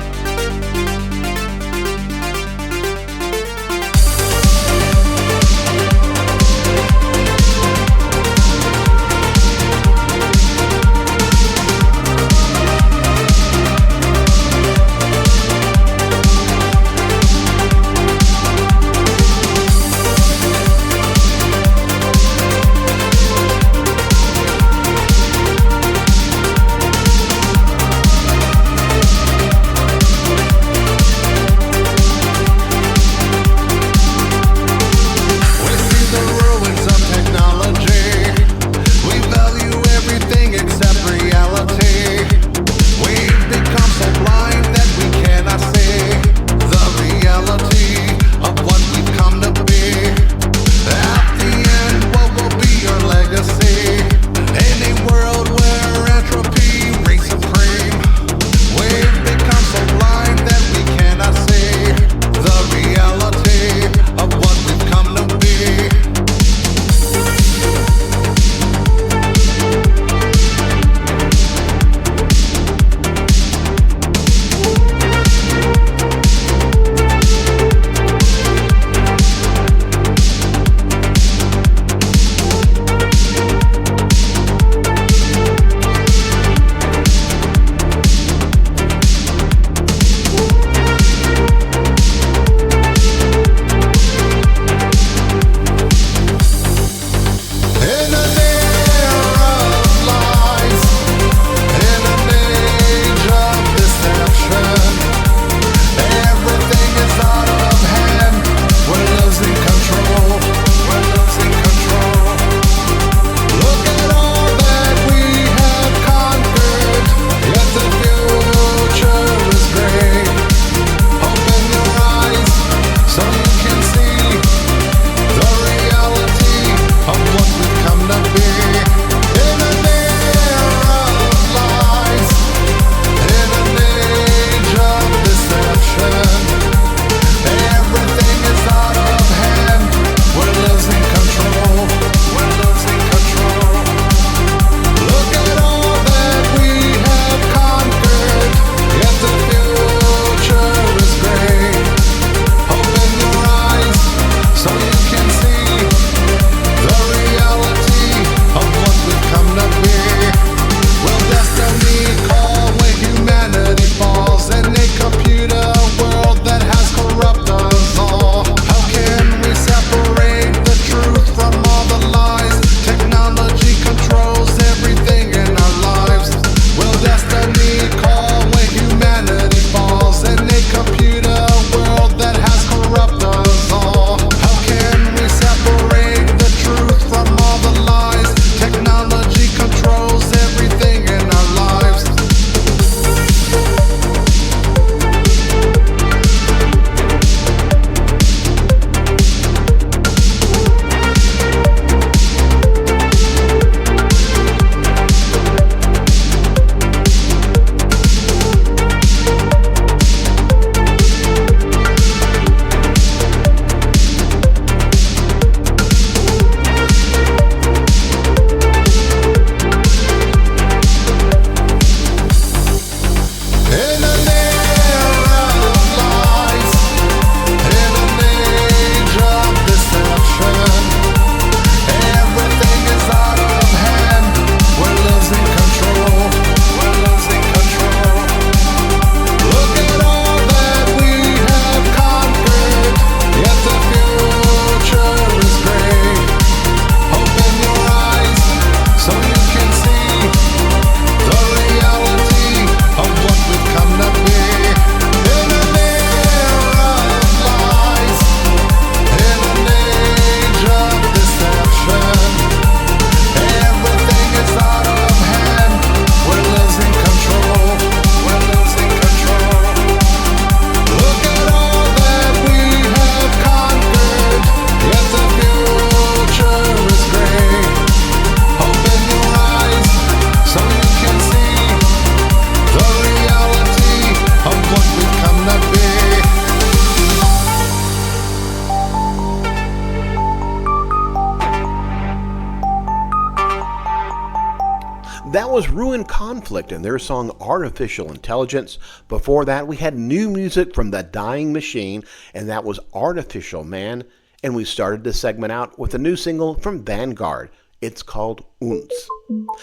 Speaker 3: was Ruin Conflict and their song Artificial Intelligence. Before that, we had new music from The Dying Machine, and that was Artificial Man. And we started this segment out with a new single from Vanguard. It's called Uns.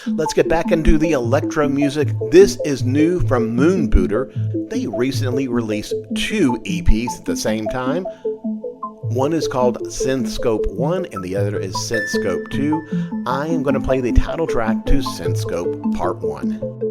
Speaker 3: Let's get back into the electro music. This is new from Moonbooter. They recently released 2 EPs at the same time. One is called SYNTHscape 1 and the other is SYNTHscape 2. I am going to play the title track to SYNTHscape Part 1.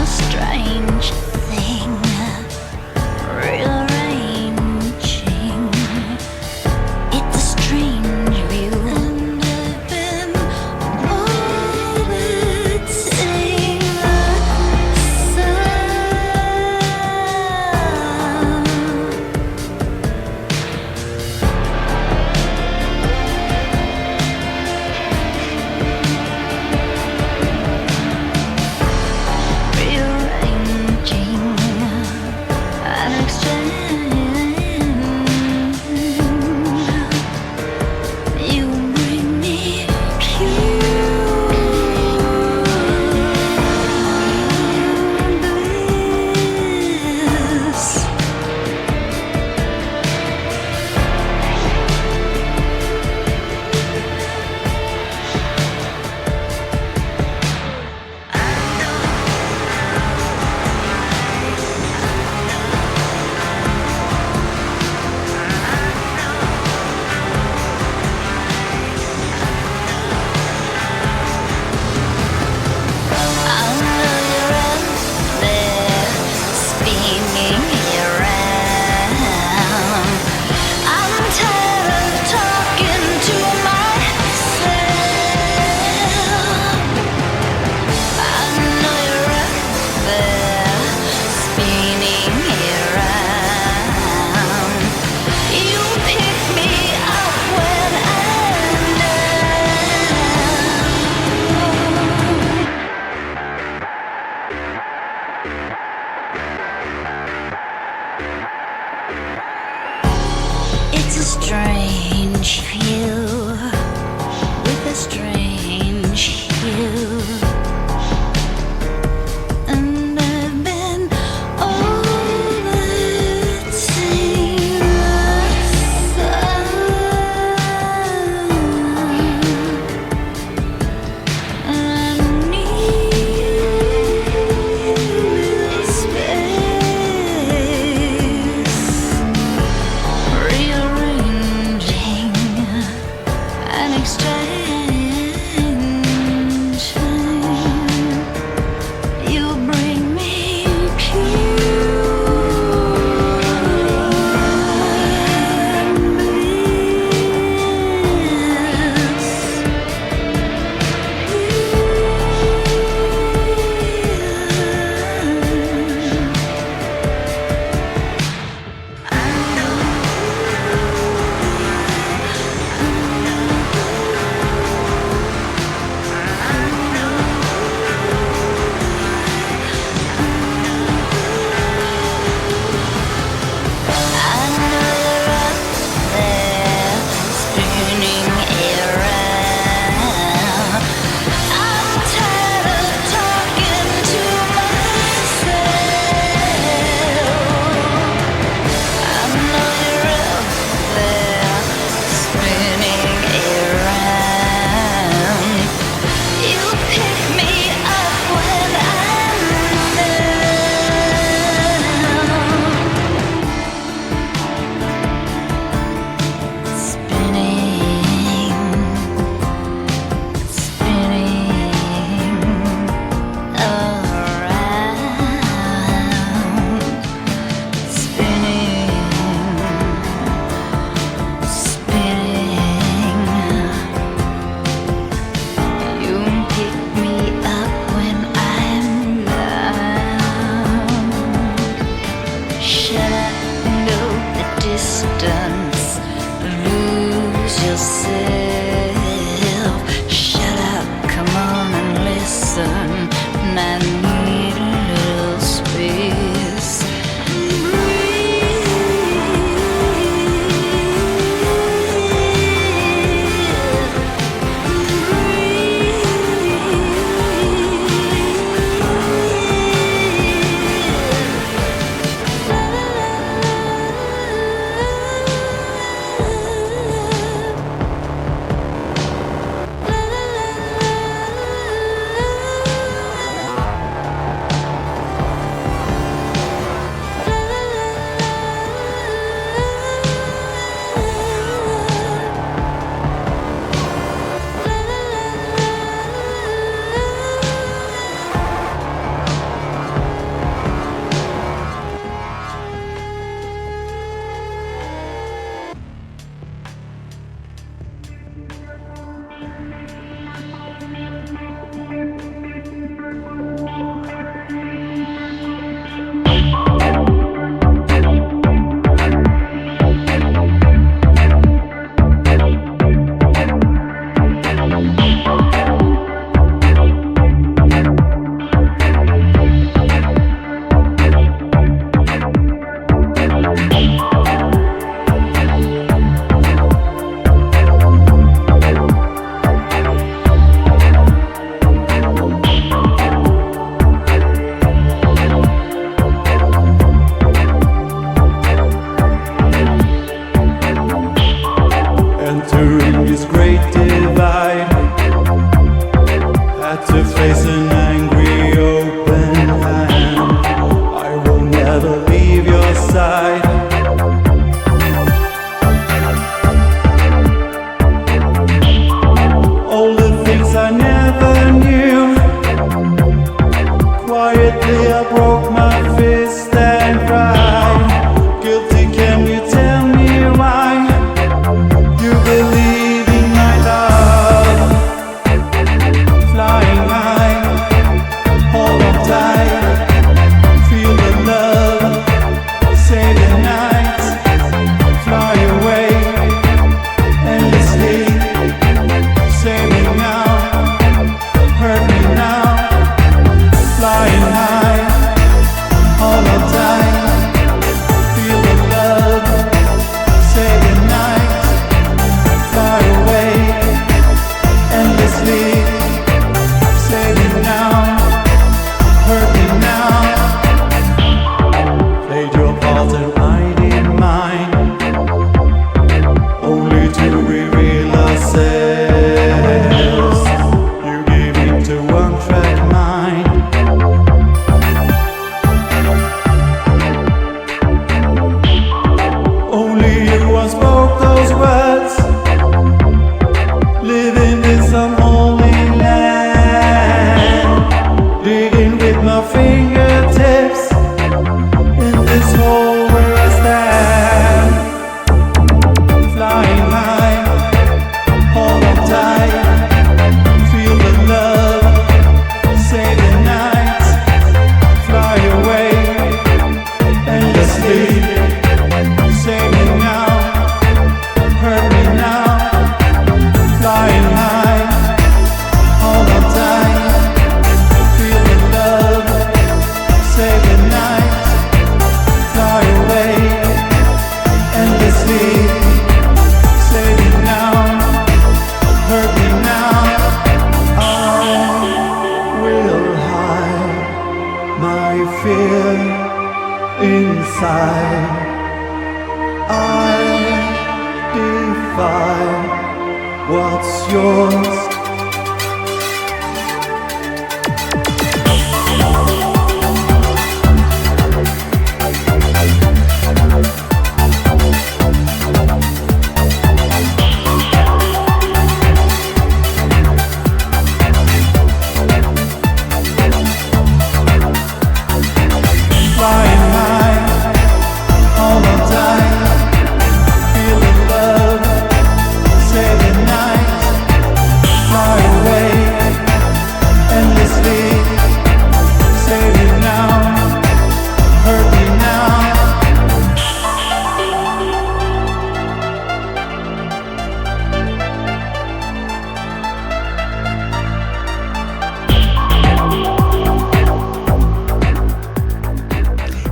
Speaker 13: strange thing, rearranging. It's a strange view, and I've been orbiting the sun. Rearranging and exchanging. You bring me pure bliss. It's a strange view with a strange hue, and I've been orbiting the sun. And I need space. Rearranging and exchanging.
Speaker 14: face an angry open hand. I will never leave your side. All the things I never knew. Quietly I broke my fist and cried. Guilty, can you tell me why? You believe in my love. Flying high, hold on tight. Feel the love, save the night. Fly away, endlessly. Save me now, hurt me now. Flying high, hold on tight. Feel the love, save the night. Fly away, endlessly. Save me now, hurt me now. Played your part and I did mine, only to reveal ourselves. You gave into one-track mind. Only you once spoke those words. Living in some holy land. Digging with my fingertips in this hole where I stand. Flying high, hold on tight. Feel the love, save the night. Fly away, endlessly. Save me now, hurt me now. Flying high, hold on tight. Feel the love, save the night. Fly away, endlessly. Save me now, hurt me now. I will hide my fear inside. I defy what's yours. Flying high, hold on tight. Feel the love, save the night. Fly away, endlessly. Save me now, hurt me now.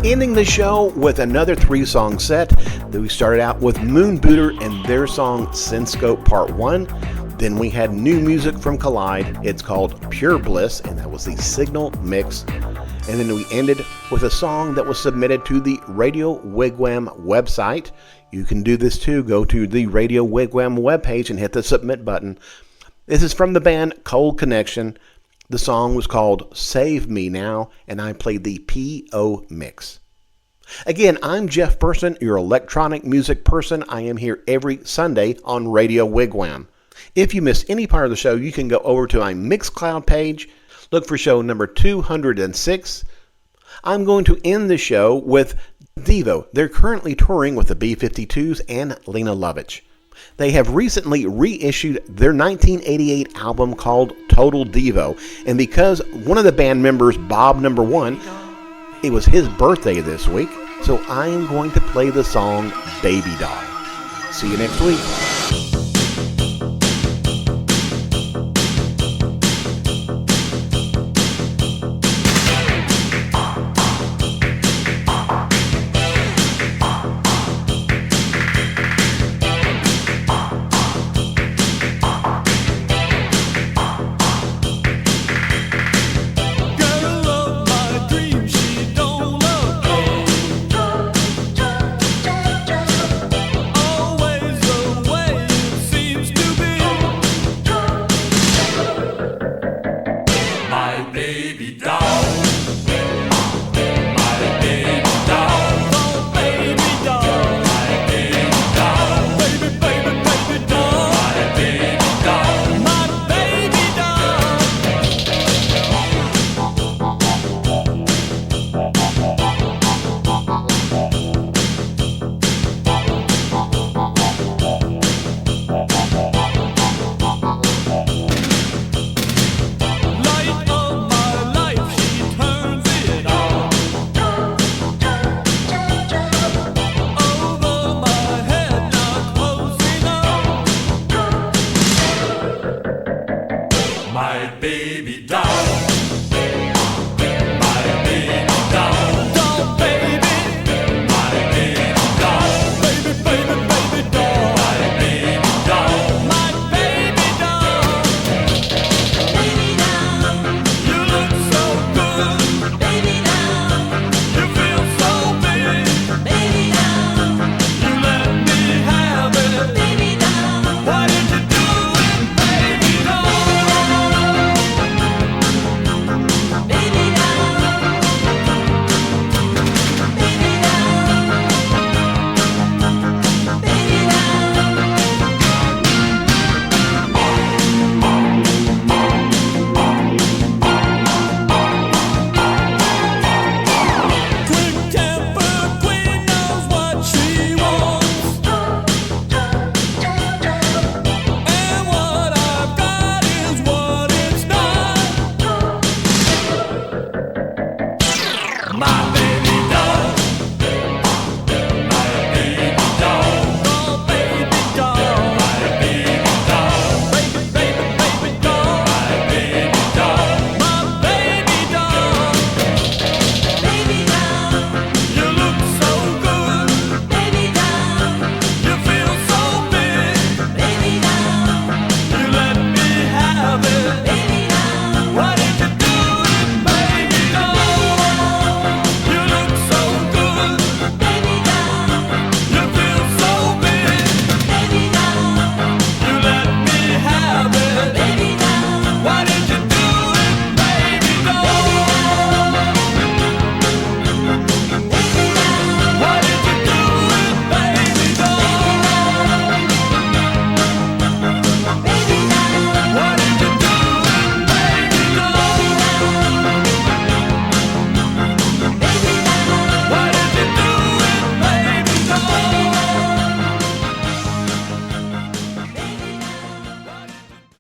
Speaker 3: Ending the show with another 3-song set. Then we started out with Moonbooter and their song SYNTHscape Part 1. Then we had new music from Collide. It's called Pure Bliss, and that was the Signal mix. And then we ended with a song that was submitted to the Radio Wigwam website. You can do this too. Go to the Radio Wigwam webpage and hit the submit button. This is from the band Cold Connection. The song was called Save Me Now, and I played the PO mix. Again, I'm Jeff Burson, your electronic music person. I am here every Sunday on Radio Wigwam. If you missed any part of the show, you can go over to my Mixcloud page. Look for show number 206. I'm going to end the show with Devo. They're currently touring with the B-52s and Lena Lovitch. They have recently reissued their 1988 album called Total Devo. And because one of the band members, Bob Number 1, it was his birthday this week, so I am going to play the song Baby Doll. See you next week.